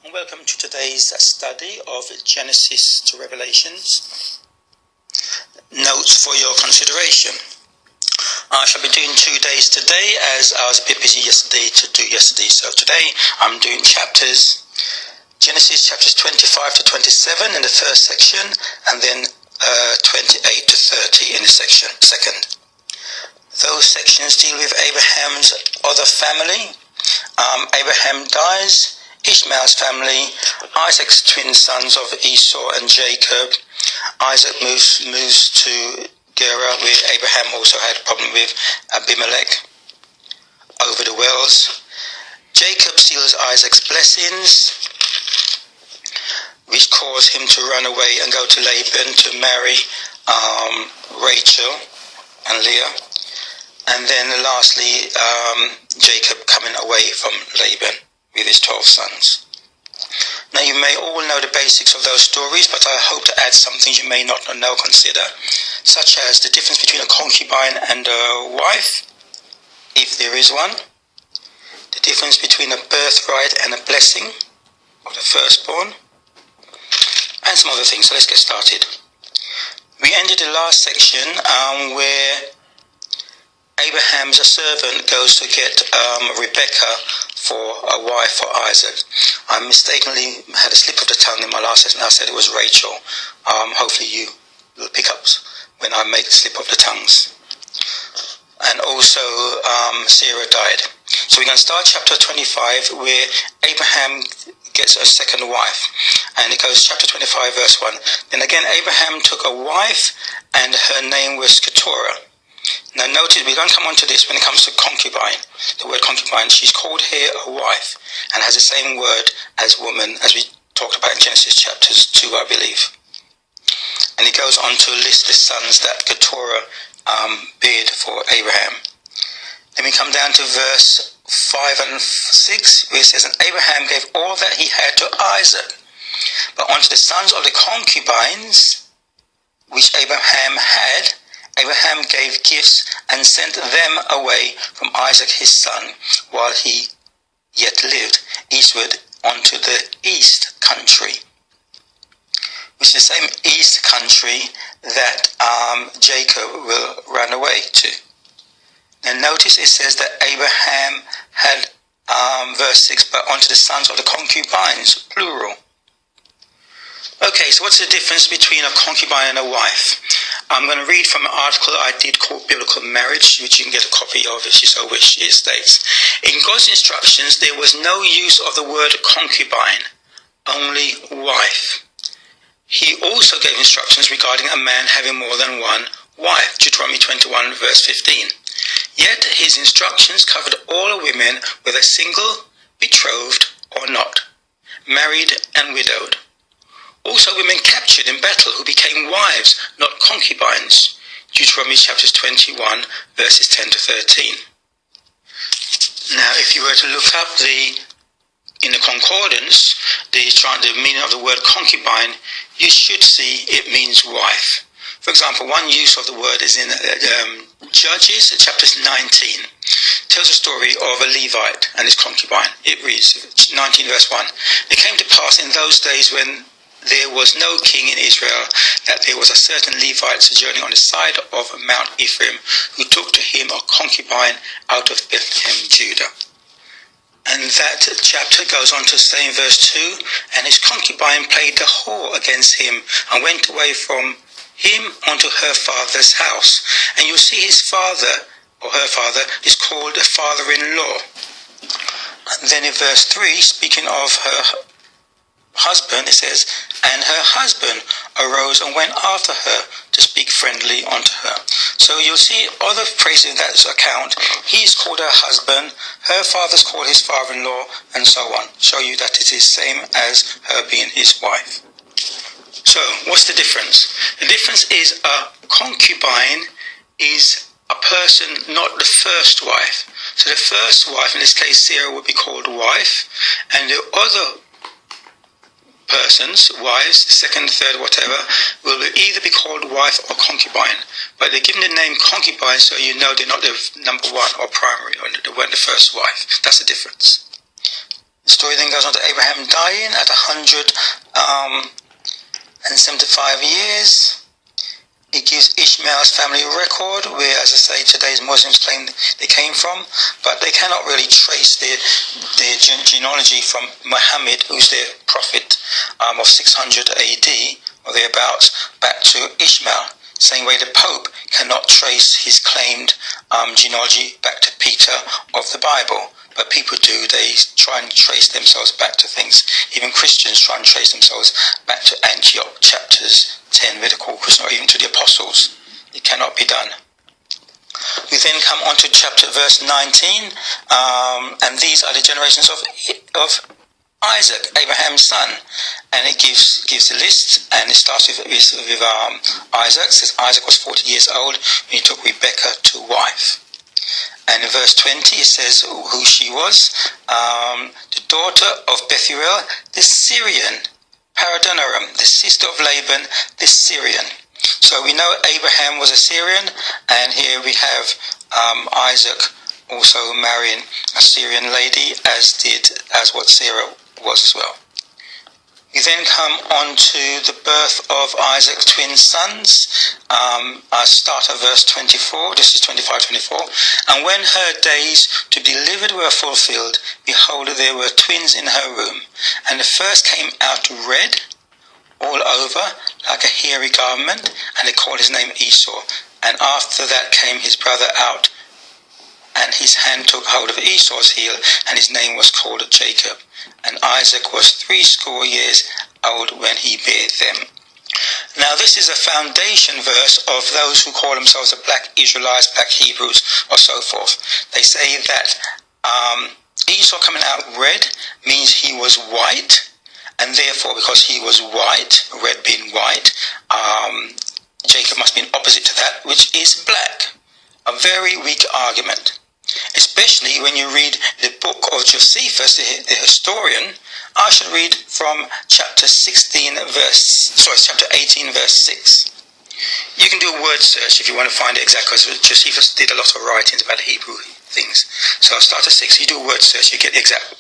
And welcome to today's study of Genesis to Revelations. Notes for your consideration. I shall be doing 2 days today, as I was a bit busy yesterday. So today I'm doing Genesis chapters 25 to 27 in the first section, and then 28 to 30 in the second. Those sections deal with Abraham's other family. Abraham dies, Ishmael's family, Isaac's twin sons of Esau and Jacob. Isaac moves to Gerar, where Abraham also had a problem with Abimelech over the wells. Jacob steals Isaac's blessings, which cause him to run away and go to Laban to marry Rachel and Leah. And then lastly, Jacob coming away from Laban with his 12 sons. Now you may all know the basics of those stories, but I hope to add some things you may not know, consider, such as the difference between a concubine and a wife, if there is one, the difference between a birthright and a blessing of the firstborn, and some other things. So let's get started. We ended the last section where Abraham's servant goes to get Rebecca for a wife for Isaac. I mistakenly had a slip of the tongue in my last session. I said it was Rachel. Hopefully you will pick up when I make the slip of the tongues. And also Sarah died. So we're going to start chapter 25, where Abraham gets a second wife. And it goes chapter 25 verse 1. Then again Abraham took a wife, and her name was Keturah. Now notice, we don't come on to this when it comes to concubine. The word concubine, she's called here a wife, and has the same word as woman, as we talked about in Genesis chapters 2, I believe. And it goes on to list the sons that Keturah beard for Abraham. Then we come down to verse 5 and 6, where it says, And Abraham gave all that he had to Isaac, but unto the sons of the concubines which Abraham had, Abraham gave gifts and sent them away from Isaac his son, while he yet lived, eastward unto the east country, which is the same east country that Jacob will run away to. Now notice it says that Abraham had, verse 6, but unto the sons of the concubines, plural. Okay, so what's the difference between a concubine and a wife? I'm going to read from an article I did called Biblical Marriage, which you can get a copy of if you so wish. It states, in God's instructions, there was no use of the word concubine, only wife. He also gave instructions regarding a man having more than one wife, Deuteronomy 21, verse 15. Yet his instructions covered all women, whether single, betrothed, or not, married and widowed. Also women captured in battle who became wives, not concubines. Deuteronomy chapters 21, verses 10 to 13. Now, if you were to look up in the concordance, the meaning of the word concubine, you should see it means wife. For example, one use of the word is in Judges chapters 19. Tells a story of a Levite and his concubine. It reads, 19 verse 1. It came to pass in those days when there was no king in Israel, that there was a certain Levite sojourning on the side of Mount Ephraim, who took to him a concubine out of Bethlehem, Judah. And that chapter goes on to say in verse 2, And his concubine played the whore against him, and went away from him unto her father's house. And you'll see his father, or her father, is called a father-in-law. And then in verse 3, speaking of her husband, it says, And her husband arose and went after her to speak friendly unto her. So you'll see other phrases in that account. He's called her husband, her father's called his father-in-law, and so on. Show you that it is the same as her being his wife. So, what's the difference? The difference is a concubine is a person, not the first wife. So the first wife, in this case Sarah, would be called wife, and the other persons, wives, second, third, whatever, will either be called wife or concubine. But they're given the name concubine so you know they're not the number one or primary, or they weren't the first wife. That's the difference. The story then goes on to Abraham dying at 175 years. It gives Ishmael's family record, where, as I say, today's Muslims claim they came from, but they cannot really trace their genealogy from Muhammad, who's their prophet of 600 AD, or thereabouts, back to Ishmael. Same way the Pope cannot trace his claimed genealogy back to Peter of the Bible. But people do, they try and trace themselves back to things. Even Christians try and trace themselves back to Antioch chapters 10, with the Caucasus, or even to the Apostles. It cannot be done. We then come on to verse 19, and these are the generations of Isaac, Abraham's son. And it gives a list, and it starts with Isaac. It says Isaac was 40 years old when he took Rebekah to wife. And in verse 20 it says who she was, the daughter of Bethuel, the Syrian, Paradanaram, the sister of Laban, the Syrian. So we know Abraham was a Syrian, and here we have Isaac also marrying a Syrian lady, as what Sarah was as well. We then come on to the birth of Isaac's twin sons. I start at verse 24. This is 25-24. And when her days to be delivered were fulfilled, behold, there were twins in her womb. And the first came out red all over, like a hairy garment, and they called his name Esau. And after that came his brother out, and his hand took hold of Esau's heel, and his name was called Jacob. And Isaac was 80 years old when he bare them. Now this is a foundation verse of those who call themselves the black Israelites, black Hebrews, or so forth. They say that Esau coming out red means he was white, and therefore because he was white, red being white, Jacob must be an opposite to that, which is black. A very weak argument. Especially when you read the book of Josephus, the historian. I should read from chapter 18, verse 6. You can do a word search if you want to find it exact, because Josephus did a lot of writings about Hebrew things. So I'll start at 6. You do a word search, you get the exact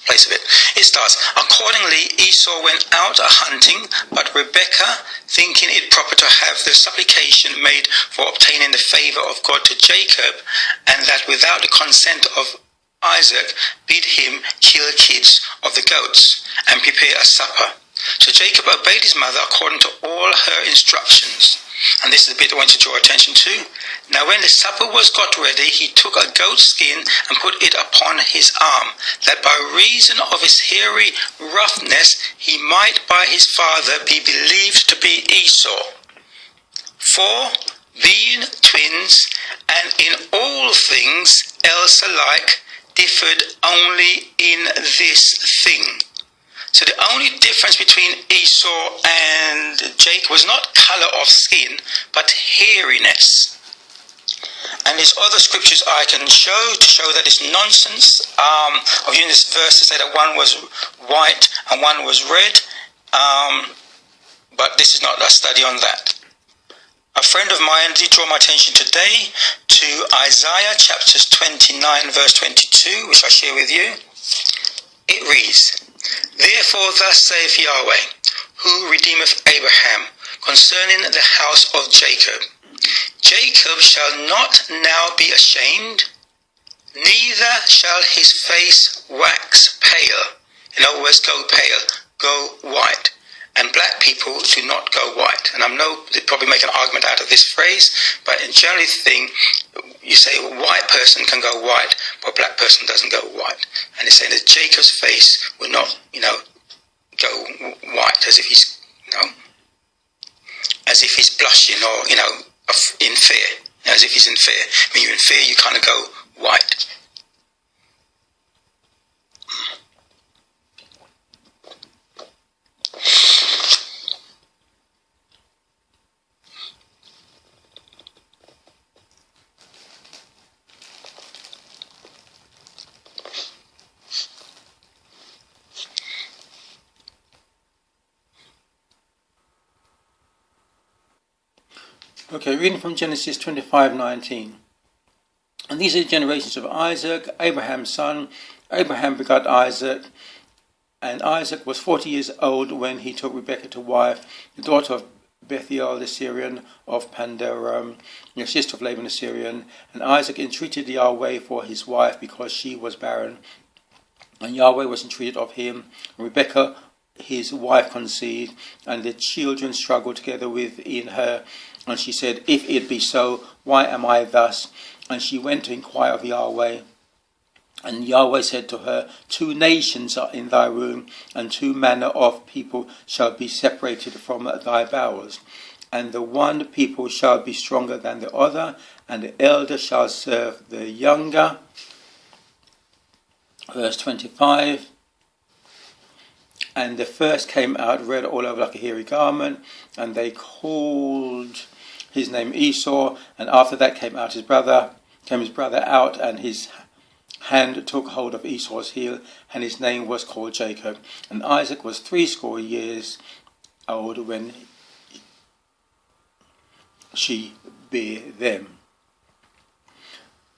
place of it. It starts, accordingly Esau went out a-hunting, but Rebekah, thinking it proper to have the supplication made for obtaining the favour of God to Jacob, and that without the consent of Isaac, bid him kill kids of the goats, and prepare a supper. So Jacob obeyed his mother according to all her instructions. And this is the bit I want to draw attention to. Now when the supper was got ready, he took a goat skin and put it upon his arm, that by reason of his hairy roughness he might by his father be believed to be Esau. For being twins, and in all things else alike, differed only in this thing. So the only difference between Esau and Jacob was not colour of skin, but hairiness. And there's other scriptures I can show to show that it's nonsense of using this verse to say that one was white and one was red. But this is not a study on that. A friend of mine did draw my attention today to Isaiah chapters 29 verse 22, which I share with you. It reads, Therefore thus saith Yahweh, who redeemeth Abraham, concerning the house of Jacob. Jacob shall not now be ashamed, neither shall his face wax pale. In other words, go pale, go white. And black people do not go white. And I know they probably make an argument out of this phrase, but in generally thing, you say a white person can go white, but a black person doesn't go white. And it's saying that Jacob's face will not, go white as if he's, as if he's blushing or, in fear. As if he's in fear. When you're in fear, you kind of go white. Okay, reading from Genesis 25:19. And these are the generations of Isaac, Abraham's son. Abraham begot Isaac, and Isaac was 40 years old when he took Rebekah to wife, the daughter of Bethuel the Syrian of Pandaram, the sister of Laban the Syrian. And Isaac entreated Yahweh for his wife because she was barren. And Yahweh was entreated of him. And Rebekah, his wife, conceived, and the children struggled together within her. And she said, "If it be so, why am I thus?" And she went to inquire of Yahweh. And Yahweh said to her, "Two nations are in thy womb, and two manner of people shall be separated from thy bowels. And the one people shall be stronger than the other, and the elder shall serve the younger." Verse 25. And the first came out red all over like a hairy garment, and they called his name Esau. And after that came his brother out, and his hand took hold of Esau's heel, and his name was called Jacob. And Isaac was 80 years old when she bare them.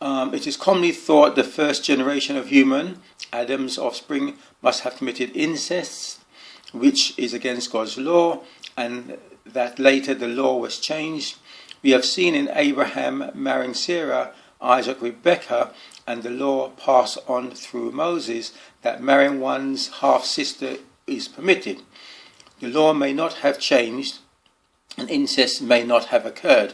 It is commonly thought the first generation of human, Adam's offspring, must have committed incest, which is against God's law, and that later the law was changed. We have seen in Abraham marrying Sarah, Isaac, Rebekah, and the law passed on through Moses that marrying one's half-sister is permitted. The law may not have changed, and incest may not have occurred.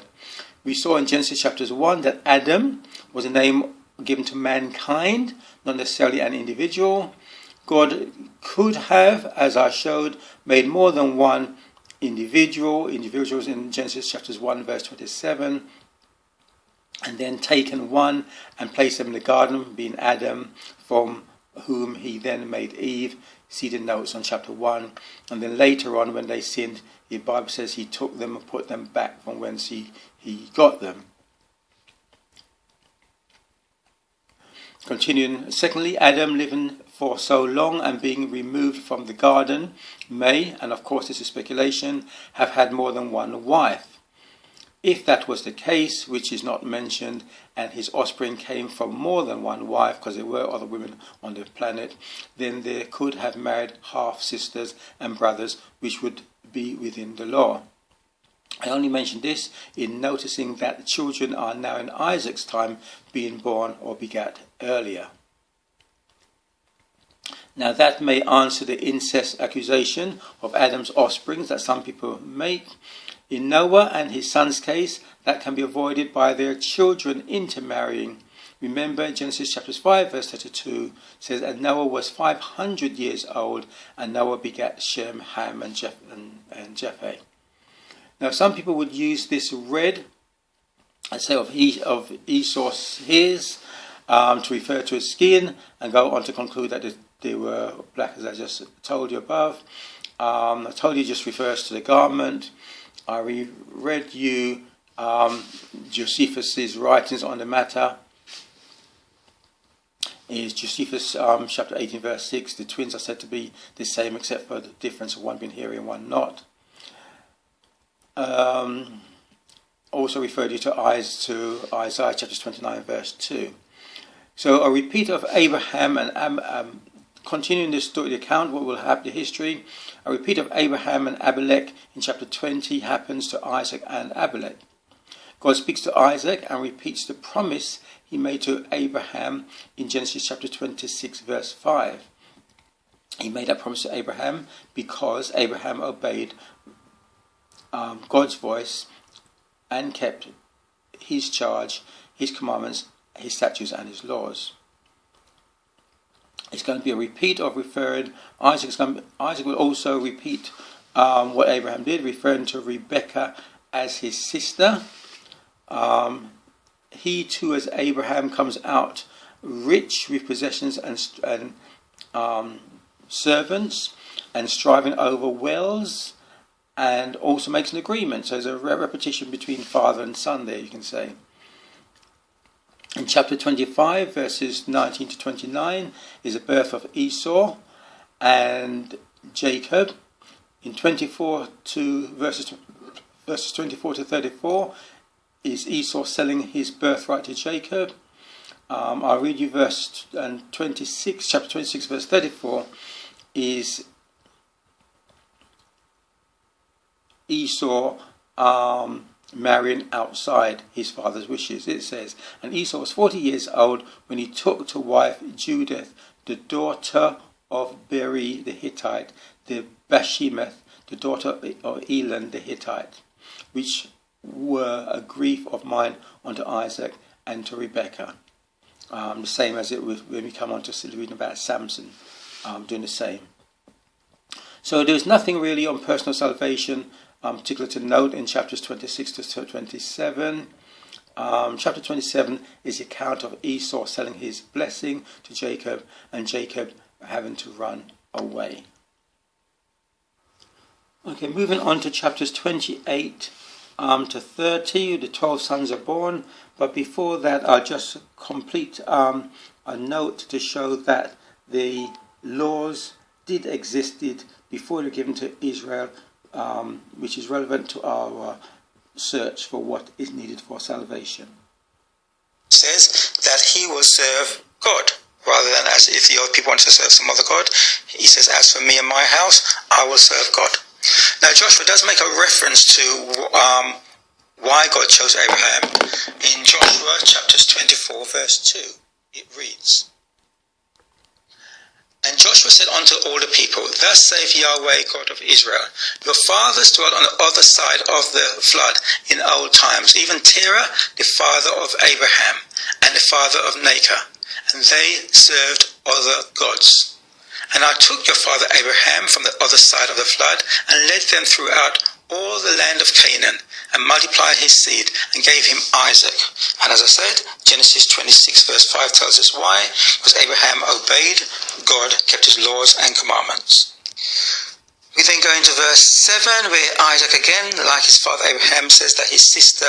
We saw in Genesis chapters 1 that Adam was a name given to mankind, not necessarily an individual. God could have, as I showed, made more than one individuals in Genesis chapters 1 verse 27, and then taken one and placed them in the garden, being Adam, from whom he then made Eve. See the notes on chapter 1. And then later on, when they sinned, the Bible says he took them and put them back from whence he got them. Continuing, secondly, Adam living for so long and being removed from the garden may, and of course this is speculation, have had more than one wife. If that was the case, which is not mentioned, and his offspring came from more than one wife, because there were other women on the planet, then they could have married half-sisters and brothers, which would be within the law. I only mention this in noticing that the children are now in Isaac's time being born or begat earlier. Now that may answer the incest accusation of Adam's offspring that some people make. In Noah and his son's case, that can be avoided by their children intermarrying. Remember, Genesis chapter 5 verse 32 says, "And Noah was 500 years old, and Noah begat Shem, Ham, and Japheth." Now some people would use this red, I say of Esau's hairs, to refer to his skin, and go on to conclude that they were black, as I just told you above. I told you just refers to the garment. I read you Josephus' writings on the matter. Is Josephus chapter 18 verse 6. The twins are said to be the same except for the difference of one being hairy and one not. Also referred you to Isaiah chapter 29 verse 2. So a repeat of Abraham and continuing this story, the account, what will happen, the history, a repeat of Abraham and Abimelech in chapter 20 happens to Isaac and Abimelech. God speaks to Isaac and repeats the promise he made to Abraham in Genesis chapter 26 verse 5. He made that promise to Abraham because Abraham obeyed God's voice and kept his charge, his commandments, his statutes and his laws. It's going to be a repeat of referring. Isaac will also repeat what Abraham did, referring to Rebekah as his sister. He too, as Abraham, comes out rich with possessions and servants, and striving over wells, and also makes an agreement. So there's a repetition between father and son there, you can say. In chapter 25, verses 19 to 29, is the birth of Esau and Jacob. In 24 to verses 24 to 34 is Esau selling his birthright to Jacob. I'll read you verse 26, chapter 26, verse 34, is Esau marrying outside his father's wishes. It says, and Esau was 40 years old when he took to wife Judith, the daughter of Beri the Hittite, the Bashemeth, the daughter of Elon the Hittite, which were a grief of mine unto Isaac and to Rebekah. The same as it was when we come on to reading about Samson, doing the same. So there's nothing really on personal salvation particular to note in chapters 26 to 27. Chapter 27 is the account of Esau selling his blessing to Jacob and Jacob having to run away. Okay, moving on to chapters 28 to 30, the 12 sons are born. But before that, I'll just complete a note to show that the laws did existed before they were given to Israel, which is relevant to our search for what is needed for salvation. It says that he will serve God, rather than as if the other people want to serve some other God. He says, as for me and my house, I will serve God. Now Joshua does make a reference to why God chose Abraham. In Joshua chapters 24 verse 2, it reads, and Joshua said unto all the people, thus saith Yahweh God of Israel, your fathers dwelt on the other side of the flood in old times, even Terah, the father of Abraham, and the father of Nahor, and they served other gods. And I took your father Abraham from the other side of the flood, and led them throughout all the land of Canaan, and multiplied his seed, and gave him Isaac. And as I said, Genesis 26 verse 5 tells us why. Because Abraham obeyed God, kept his laws and commandments. We then go into verse 7, where Isaac again, like his father Abraham, says that his sister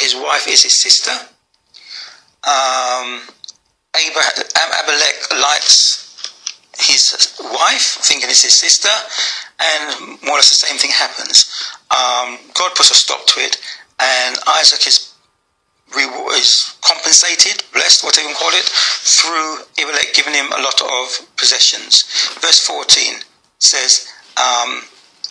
his wife is his sister. Abimelech likes his wife, thinking it's his sister, and more or less the same thing happens. God puts a stop to it, and Isaac is compensated, blessed, whatever you can call it, through Abimelech giving him a lot of possessions. Verse 14 says,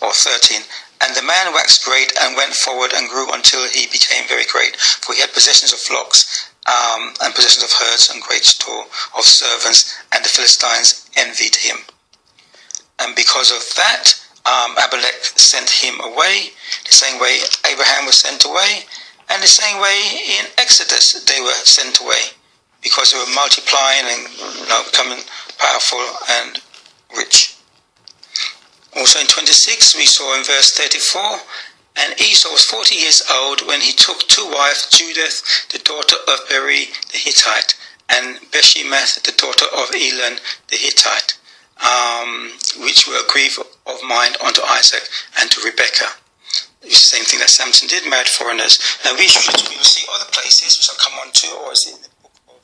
or 13, and the man waxed great and went forward and grew until he became very great, for he had possessions of flocks, and possessions of herds and great store of servants, and the Philistines envied him. And because of that, Abimelech sent him away, the same way Abraham was sent away, and the same way in Exodus they were sent away, because they were multiplying and becoming powerful and rich. Also in 26 we saw in verse 34, and Esau was 40 years old when he took to wife Judith, the daughter of Beri the Hittite, and Bashemeth, the daughter of Elon the Hittite, which were a grief of mind unto Isaac and to Rebekah. It's the same thing that Samson did, married foreigners. Now we will see other places which I'll come on to, or is it in the book of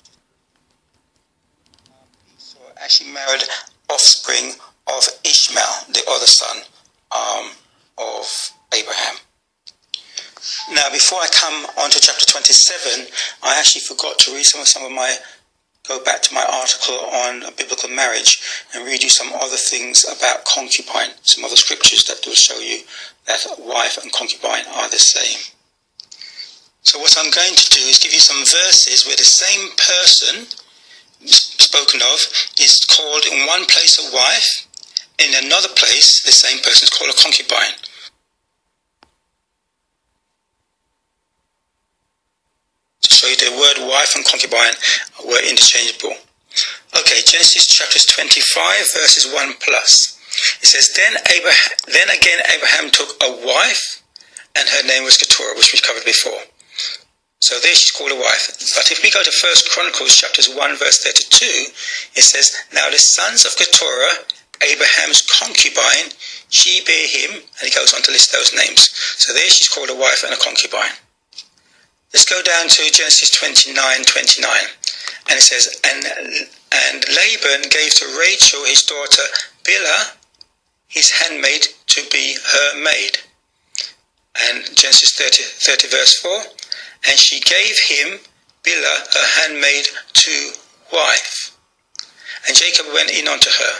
Esau actually married offspring of Ishmael, the other son of Abraham. Now, before I come on to chapter 27, I actually forgot to read go back to my article on biblical marriage and read you some other things about concubine, some other scriptures that will show you that wife and concubine are the same. So what I'm going to do is give you some verses where the same person spoken of is called in one place a wife, in another place the same person is called a concubine. To show you the word wife and concubine were interchangeable. Okay, Genesis chapters 25 verses 1 plus. It says, then again Abraham took a wife, and her name was Keturah, which we covered before. So there she's called a wife. But if we go to 1 Chronicles chapters 1 verse 32, it says, now the sons of Keturah, Abraham's concubine, she bare him, and he goes on to list those names. So there she's called a wife and a concubine. Let's go down to Genesis 29:29, and it says, and Laban gave to Rachel his daughter Bilhah, his handmaid, to be her maid. And Genesis 30 verse 4, and she gave him Bilhah, her handmaid, to wife. And Jacob went in unto her.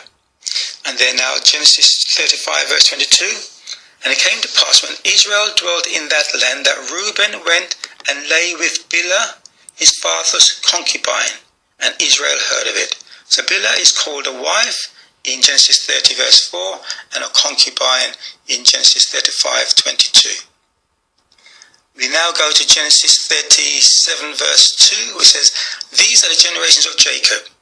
And then now Genesis 35 verse 22. And it came to pass when Israel dwelt in that land that Reuben went and lay with Bilhah, his father's concubine, and Israel heard of it. So Bilhah is called a wife in Genesis 30 verse 4 and a concubine in Genesis 35 22. We now go to Genesis 37 verse 2, which says, These are the generations of Jacob.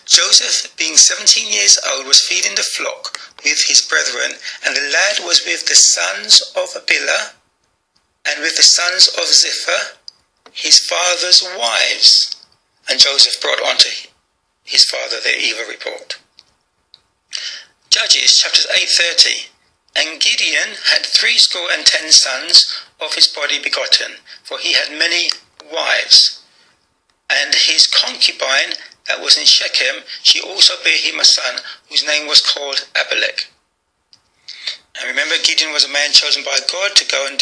Joseph, being 17 years old, was feeding the flock with his brethren, and the lad was with the sons of Bilhah and with the sons of Zipporah, his father's wives. And Joseph brought unto his father their evil report. Judges chapters 8:30. And Gideon had 70 sons of his body begotten, for he had many wives. And his concubine that was in Shechem, she also bare him a son, whose name was called Abimelech. And remember, Gideon was a man chosen by God to go and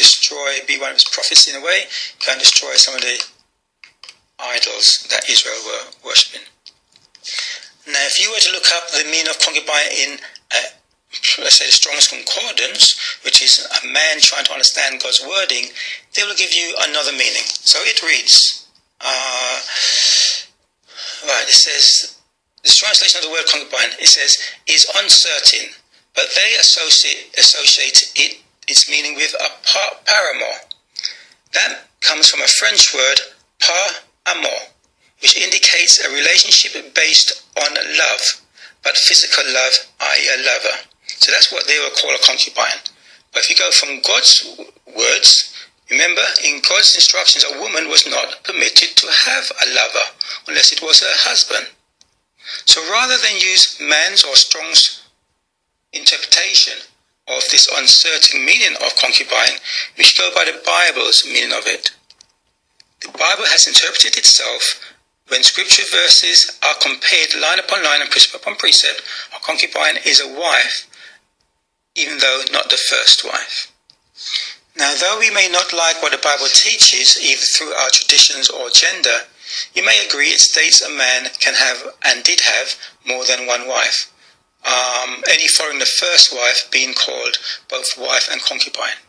be one of his prophets in a way, go and destroy some of the idols that Israel were worshipping. Now, if you were to look up the meaning of concubine in let's say the Strong's Concordance, which is a man trying to understand God's wording, they will give you another meaning. So it reads, it says, the translation of the word concubine, it says, is uncertain, but they associate its meaning with a paramour. That comes from a French word, par amour, which indicates a relationship based on love, but physical love, i.e. a lover. So that's what they will call a concubine. But if you go from God's words, remember, in God's instructions, a woman was not permitted to have a lover unless it was her husband. So rather than use man's or Strong's interpretation of this uncertain meaning of concubine, we should go by the Bible's meaning of it. The Bible has interpreted itself. When scripture verses are compared line upon line and precept upon precept, a concubine is a wife, even though not the first wife. Now, though we may not like what the Bible teaches, either through our traditions or gender, you may agree it states a man can have and did have more than one wife, any following the first wife being called both wife and concubine.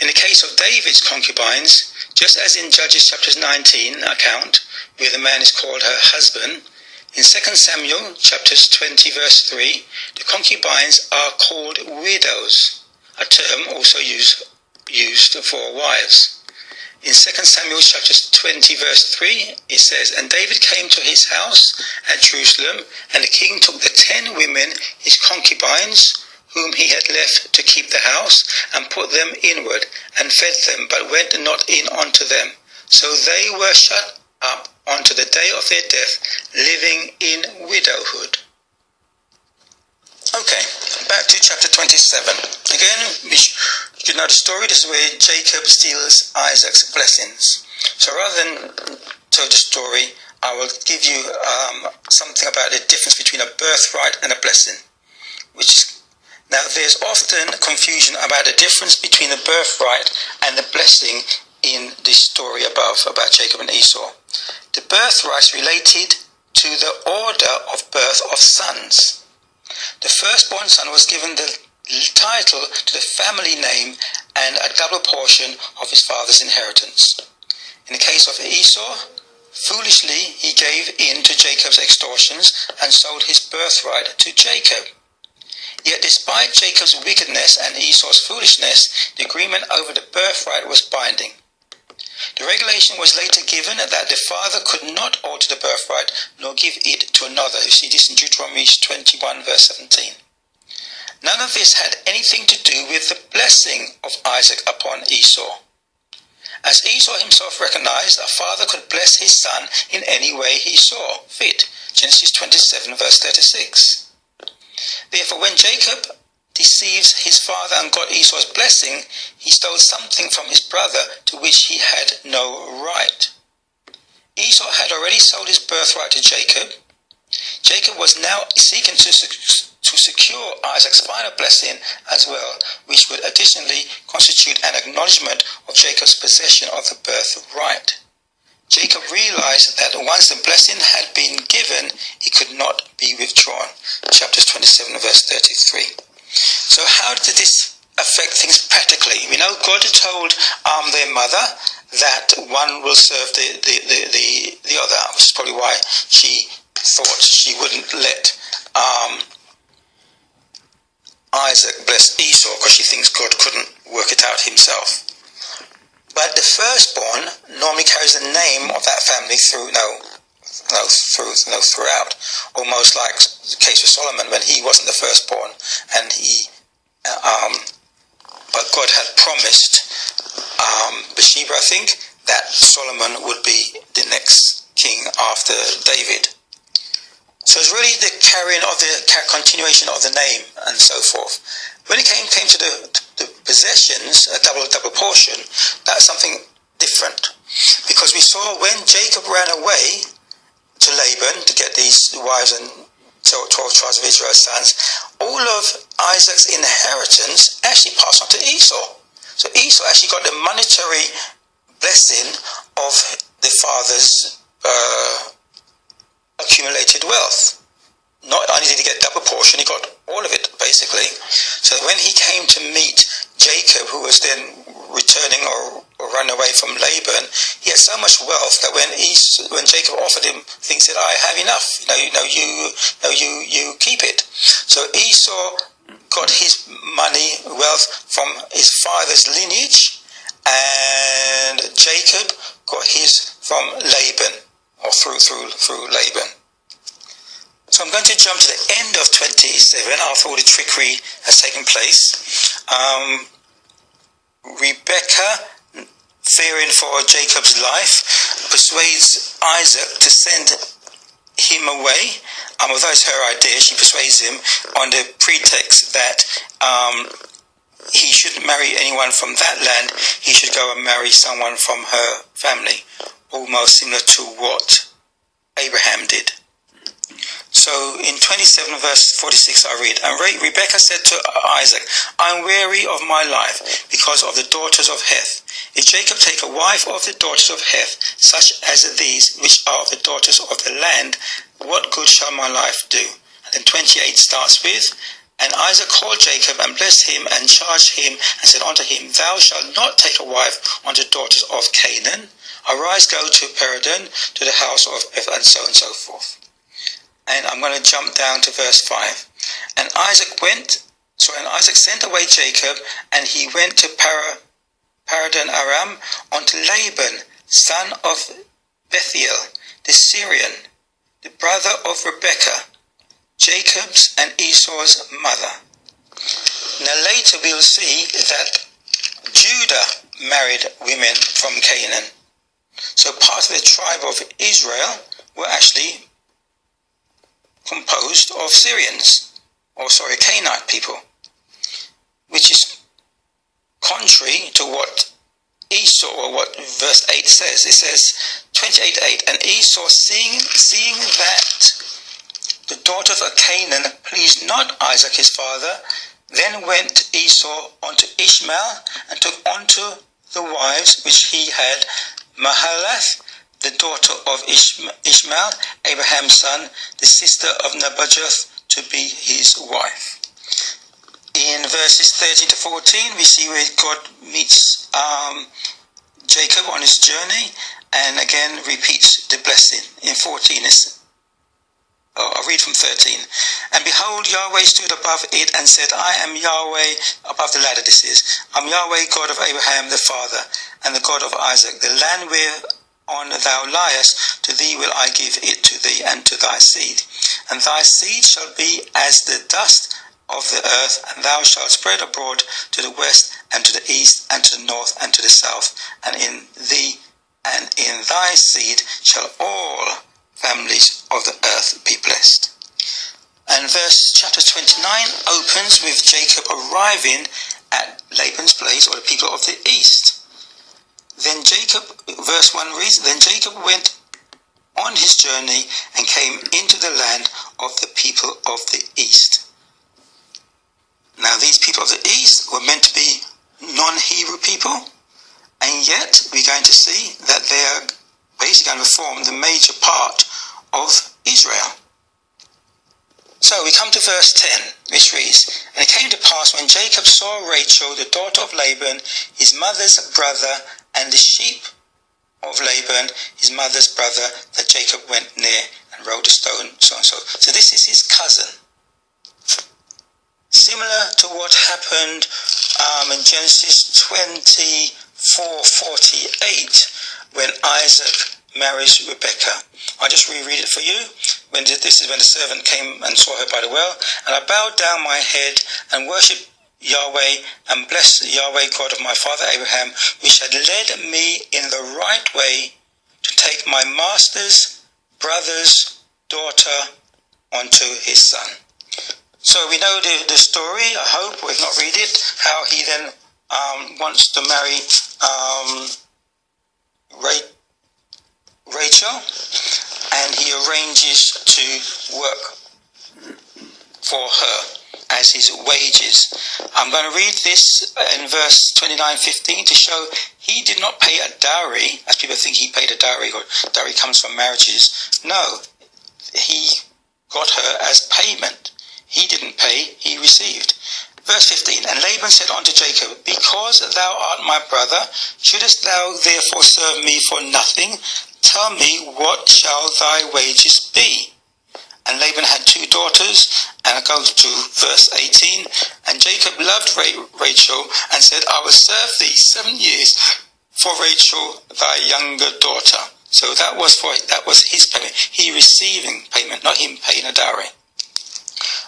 In the case of David's concubines, just as in Judges chapters 19 account, where the man is called her husband, in 2 Samuel chapters 20 verse 3, the concubines are called widows, a term also used for wives. In 2 Samuel chapters 20 verse 3, it says, And David came to his house at Jerusalem, and the king took the 10 women, his concubines, whom he had left to keep the house, and put them inward, and fed them, but went not in unto them. So they were shut up unto the day of their death, living in widowhood. Okay, back to chapter 27. Again, you know the story. This is where Jacob steals Isaac's blessings. So rather than tell the story, I will give you something about the difference between a birthright and a blessing. Now, there's often confusion about the difference between the birthright and the blessing in this story above about Jacob and Esau. The birthright is related to the order of birth of sons. The firstborn son was given the title to the family name and a double portion of his father's inheritance. In the case of Esau, foolishly he gave in to Jacob's extortions and sold his birthright to Jacob. Yet despite Jacob's wickedness and Esau's foolishness, the agreement over the birthright was binding. The regulation was later given that the father could not alter the birthright nor give it to another. You see this in Deuteronomy 21 verse 17. None of this had anything to do with the blessing of Isaac upon Esau. As Esau himself recognized, a father could bless his son in any way he saw fit. Genesis 27 verse 36. Therefore, when Jacob deceives his father and got Esau's blessing, he stole something from his brother to which he had no right. Esau had already sold his birthright to Jacob. Jacob was now seeking to secure Isaac's final blessing as well, which would additionally constitute an acknowledgement of Jacob's possession of the birthright. Jacob realized that once the blessing had been given, it could not be withdrawn. Chapters 27 verse 33. So how did this affect things practically? We know God had told their mother that one will serve the other, which is probably why she thought she wouldn't let Isaac bless Esau, because she thinks God couldn't work it out himself. But the firstborn normally carries the name of that family throughout, almost like the case with Solomon when he wasn't the firstborn, and but God had promised Bathsheba, I think, that Solomon would be the next king after David. So it's really the carrying of the continuation of the name and so forth. When it came to the possessions, a double portion, that's something different. Because we saw when Jacob ran away to Laban to get these wives and 12 tribes of Israel's sons, all of Isaac's inheritance actually passed on to Esau. So Esau actually got the monetary blessing of the father's accumulated wealth. Not only did he get double portion, he got all of it basically. So when he came to meet Jacob, who was then returning or run away from Laban, he had so much wealth that when Jacob offered him things, he said, "I have enough. You keep it." So Esau got his money, wealth from his father's lineage, and Jacob got his from Laban, or through Laban. So I'm going to jump to the end of 27 after all the trickery has taken place. Rebekah, fearing for Jacob's life, persuades Isaac to send him away. Although it's her idea, she persuades him on the pretext that he shouldn't marry anyone from that land. He should go and marry someone from her family, almost similar to what Abraham did. So in 27 verse 46 I read, "And Rebekah said to Isaac, I am weary of my life because of the daughters of Heth. If Jacob take a wife of the daughters of Heth, such as these, which are of the daughters of the land, what good shall my life do?" And then 28 starts with, "And Isaac called Jacob and blessed him and charged him and said unto him, Thou shalt not take a wife unto the daughters of Canaan. Arise, go to Peradon, to the house of Beth," and so forth. And I'm going to jump down to verse 5. And Isaac sent away Jacob, and he went to Padan Aram unto Laban, son of Bethuel, the Syrian, the brother of Rebekah, Jacob's and Esau's mother. Now later we'll see that Judah married women from Canaan. So part of the tribe of Israel were actually composed of Canaanite people, which is contrary to what Esau, or what verse 8 says. It says, 28:8, "And Esau, seeing that the daughters of Canaan pleased not Isaac his father, then went Esau unto Ishmael, and took unto the wives which he had Mahalath, the daughter of Ishmael, Abraham's son, the sister of Nebajoth, to be his wife." In verses 13 to 14, we see where God meets Jacob on his journey, and again repeats the blessing. In 14, I'll read from 13. "And behold, Yahweh stood above it and said, I am Yahweh," above the ladder this is, "I'm Yahweh, God of Abraham the father, and the God of Isaac. The land whereon thou liest, to thee will I give it, to thee and to thy seed. And thy seed shall be as the dust of the earth, and thou shalt spread abroad to the west and to the east and to the north and to the south. And in thee and in thy seed shall all families of the earth be blessed." And chapter 29 opens with Jacob arriving at Laban's place, or the people of the east. Then verse 1 reads, "Then Jacob went on his journey and came into the land of the people of the east." Now these people of the east were meant to be non-Hebrew people, and yet we're going to see that they are basically going to form the major part of Israel. So we come to verse 10, which reads, "And it came to pass when Jacob saw Rachel, the daughter of Laban, his mother's brother, and the sheep of Laban, his mother's brother, that Jacob went near and rolled a stone," so and so. So this is his cousin. Similar to what happened in Genesis 24:48, when Isaac marries Rebekah. I'll just reread it for you. This is when the servant came and saw her by the well. "And I bowed down my head and worshipped Yahweh and blessed Yahweh God of my father Abraham, which had led me in the right way to take my master's brother's daughter unto his son." So we know the story, I hope, we've not read it, how he then wants to marry Rachel, and he arranges to work for her as his wages. I'm going to read this in verse 29:15 to show he did not pay a dowry, as people think he paid a dowry, or dowry comes from marriages. No, he got her as payment. He didn't pay, he received. Verse 15, "And Laban said unto Jacob, Because thou art my brother, shouldest thou therefore serve me for nothing? Tell me, what shall thy wages be?" And Laban had 2 daughters, and I go to verse 18, "And Jacob loved Rachel, and said, I will serve thee 7 years for Rachel thy younger daughter." So that was his payment. He receiving payment, not him paying a dowry.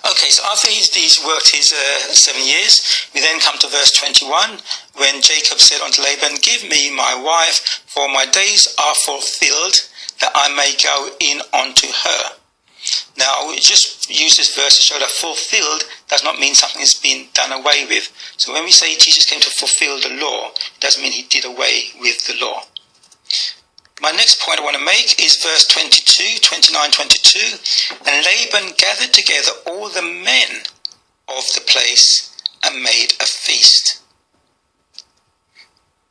Okay, so after he's worked his 7 years, we then come to verse 21, when Jacob said unto Laban, "Give me my wife, for my days are fulfilled, that I may go in unto her." Now, we just use this verse to show that fulfilled does not mean something has been done away with. So when we say Jesus came to fulfill the law, it doesn't mean he did away with the law. My next point I want to make is verse 29-22. "And Laban gathered together all the men of the place and made a feast."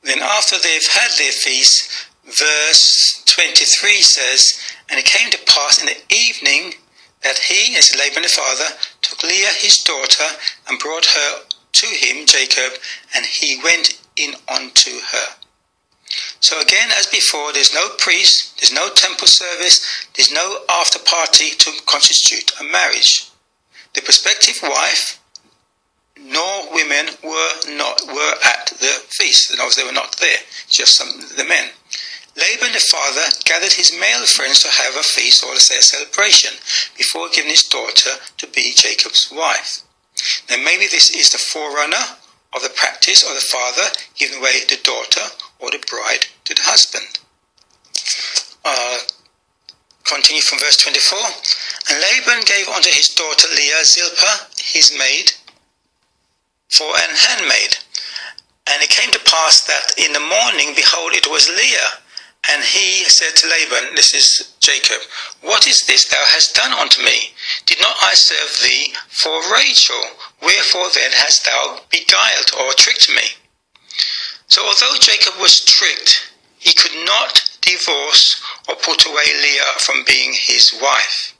Then after they've had their feast, verse 23 says, "And it came to pass in the evening that he," as Laban the father, "took Leah his daughter and brought her to him, Jacob, and he went in unto her." So again, as before, there's no priest, there's no temple service, there's no after party to constitute a marriage. The prospective wife nor women were at the feast. In other words, they were not there, just the men. Laban the father gathered his male friends to have a feast, or to say a celebration, before giving his daughter to be Jacob's wife. Now maybe this is the forerunner of the practice of the father giving away the daughter or the bride to the husband. Continue from verse 24. "And Laban gave unto his daughter Leah Zilpah his maid for an handmaid. And it came to pass that in the morning, behold, it was Leah. And he said to Laban," this is Jacob, "What is this thou hast done unto me? Did not I serve thee for Rachel? Wherefore then hast thou beguiled or tricked me?" So although Jacob was tricked, he could not divorce or put away Leah from being his wife.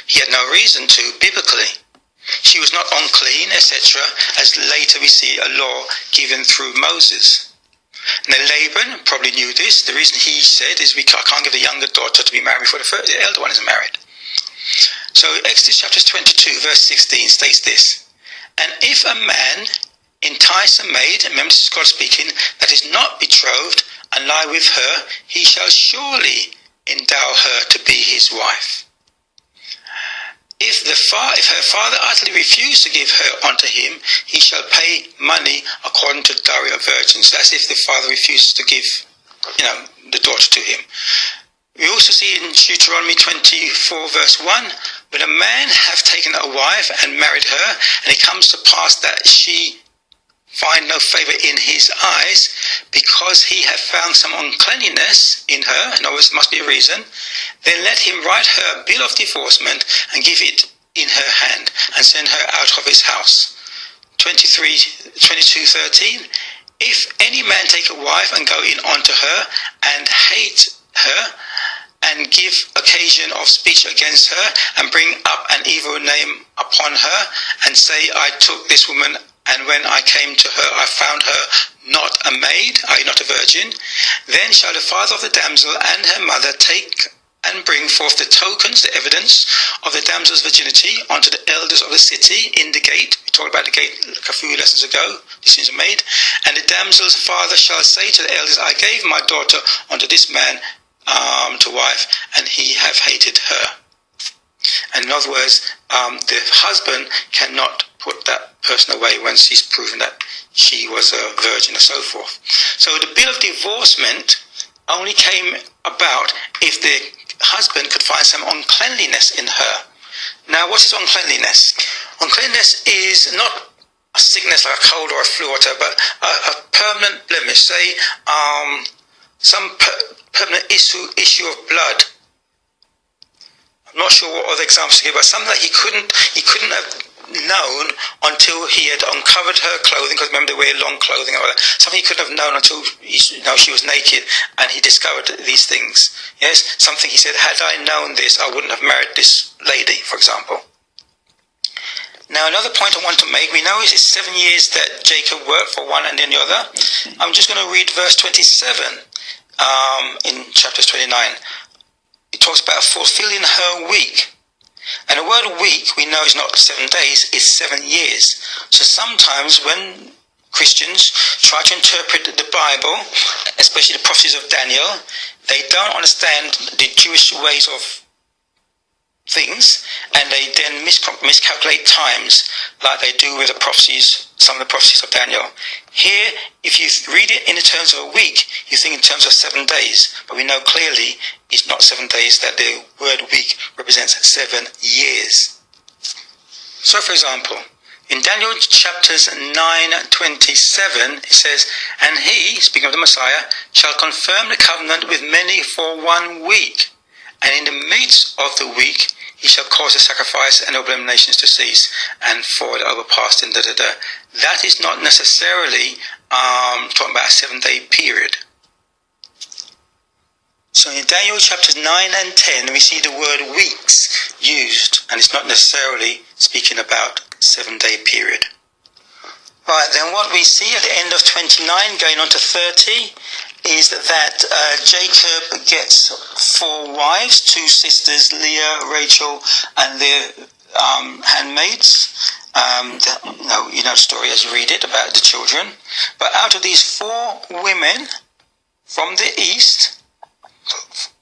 He had no reason to, biblically. She was not unclean, etc., as later we see a law given through Moses. Now Laban probably knew this. The reason he said is, I can't give the younger daughter to be married before the elder one is married. So Exodus chapter 22 verse 16 states this: "And if a man entice a maid," remember this is God speaking, "that is not betrothed, and lie with her, he shall surely endow her to be his wife. If her father utterly refused to give her unto him, he shall pay money according to the dowry of virgins." That's if the father refuses to give, the daughter to him. We also see in Deuteronomy 24 verse 1, "When a man hath taken a wife and married her, and it comes to pass that she find no favour in his eyes, because he hath found some uncleanliness in her," in other words, there must be a reason, "then let him write her a bill of divorcement and give it in her hand, and send her out of his house." 22:13, "If any man take a wife and go in unto her, and hate her, and give occasion of speech against her, and bring up an evil name upon her, and say, I took this woman, and when I came to her, I found her not a maid, i.e. not a virgin. Then shall the father of the damsel and her mother take and bring forth the tokens, the evidence of the damsel's virginity unto the elders of the city in the gate. We talked about the gate a few lessons ago. Decisions are made. And the damsel's father shall say to the elders, I gave my daughter unto this man to wife, and he have hated her. And in other words, the husband cannot put that person away once he's proven that she was a virgin and so forth. So the bill of divorcement only came about if the husband could find some uncleanliness in her. Now, what is uncleanliness? Uncleanliness is not a sickness like a cold or a flu or whatever, but a permanent blemish. Say, some permanent issue of blood. I'm not sure what other examples to give, but something that he couldn't have known until he had uncovered her clothing, because remember they wear long clothing or whatever. Something he couldn't have known until she was naked, and he discovered these things. Yes, something he said, had I known this, I wouldn't have married this lady, for example. Now, another point I want to make, we know it's 7 years that Jacob worked for one and then the other. I'm just going to read verse 27 in chapter 29. It talks about fulfilling her week. And the word week, we know, is not 7 days, it's 7 years. So sometimes when Christians try to interpret the Bible, especially the prophecies of Daniel, they don't understand the Jewish ways of things, and they then miscalculate times, like they do with the prophecies, some of the prophecies of Daniel. Here, if you read it in the terms of a week, you think in terms of 7 days, but we know clearly it's not 7 days, that the word week represents 7 years. So, for example, in Daniel chapters 9:27, it says, and he, speaking of the Messiah, shall confirm the covenant with many for 1 week, and in the midst of the week he shall cause the sacrifice and abominations to cease, and for the overpast and da-da-da. That is not necessarily talking about a 7-day period. So in Daniel chapters 9 and 10, we see the word weeks used, and it's not necessarily speaking about 7-day period. Right, then what we see at the end of 29, going on to 30, is that Jacob gets 4 wives, 2 sisters, Leah, Rachel, and their handmaids. You know the story as you read it about the children. But out of these 4 women from the east,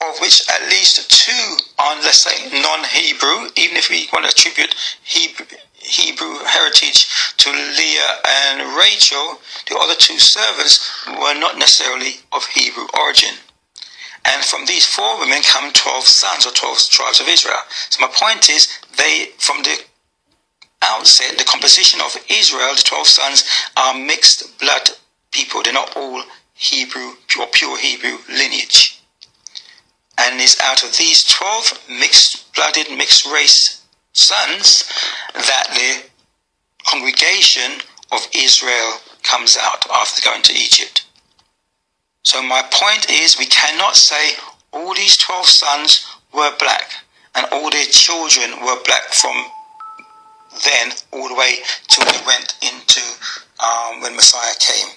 of which at least 2 are, let's say, non-Hebrew, even if we want to attribute Hebrew heritage to Leah and Rachel, the other 2 servants were not necessarily of Hebrew origin. And from these 4 women come 12 sons, or 12 tribes of Israel. So my point is, from the outset, the composition of Israel, the 12 sons, are mixed blood people. They're not all Hebrew, pure Hebrew lineage. And it's out of these 12 mixed-blooded, mixed-race sons that the congregation of Israel comes out after going to Egypt. So my point is, we cannot say all these 12 sons were black and all their children were black from then all the way till they went into when Messiah came.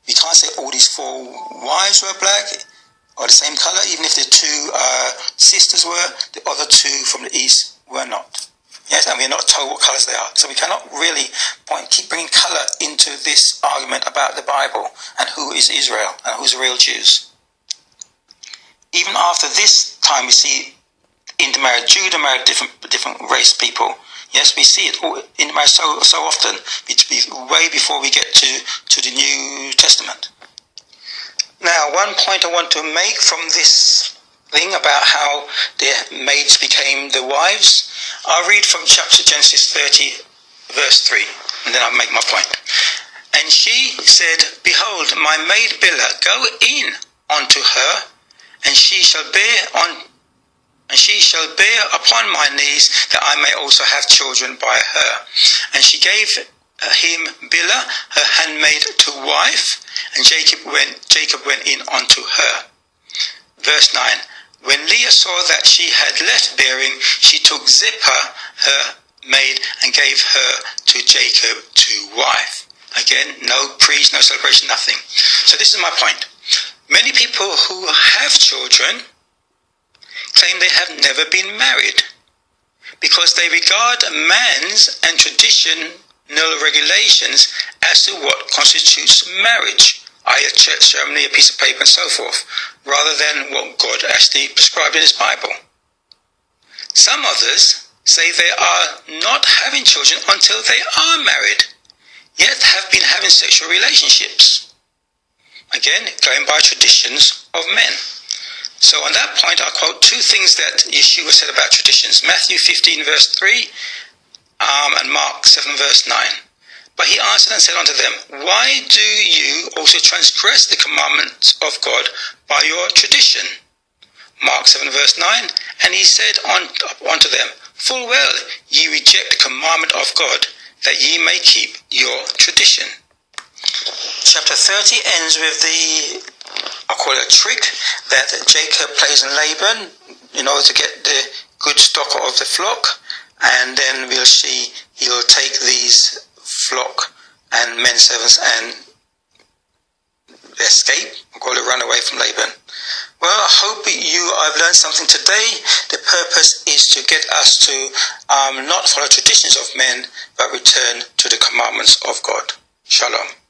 We can't say all these 4 wives were black or the same color, even if the 2 sisters were, the other 2 from the east were not. Yes, and we're not told what colors they are. So we cannot really keep bringing color into this argument about the Bible and who is Israel and who's the real Jews. Even after this time, we see intermarried Judah married different race people. Yes, we see it intermarried so often, way before we get to the New Testament. Now, one point I want to make from this thing about how the maids became the wives, I'll read from chapter Genesis 30, verse 3, and then I'll make my point. And she said, behold, my maid Bilhah, go in unto her, and she shall bear upon my knees, that I may also have children by her. And she gave him Bilhah, her handmaid, to wife, and Jacob went in unto her. verse 9. When Leah saw that she had left bearing, she took Zilpah, her maid, and gave her to Jacob to wife. Again, no priest, no celebration, nothing. So this is my point. Many people who have children claim they have never been married because they regard man's and traditional regulations as to what constitutes marriage, i.e. a church ceremony, a piece of paper and so forth, rather than what God actually prescribed in his Bible. Some others say they are not having children until they are married, yet have been having sexual relationships. Again, going by traditions of men. So on that point, I'll quote two things that Yeshua said about traditions. Matthew 15 verse 3 and Mark 7 verse 9. But he answered and said unto them, why do you also transgress the commandments of God by your tradition? Mark 7 verse 9. And he said unto them, full well ye reject the commandment of God, that ye may keep your tradition. Chapter 30 ends with the, I'll call it a trick, that Jacob plays on Laban in order to get the good stock of the flock, and then we'll see he'll take these flock and men servants and escape, we'll call it run away from Laban. Well, I hope I've learned something today. The purpose is to get us to not follow traditions of men, but return to the commandments of God. Shalom.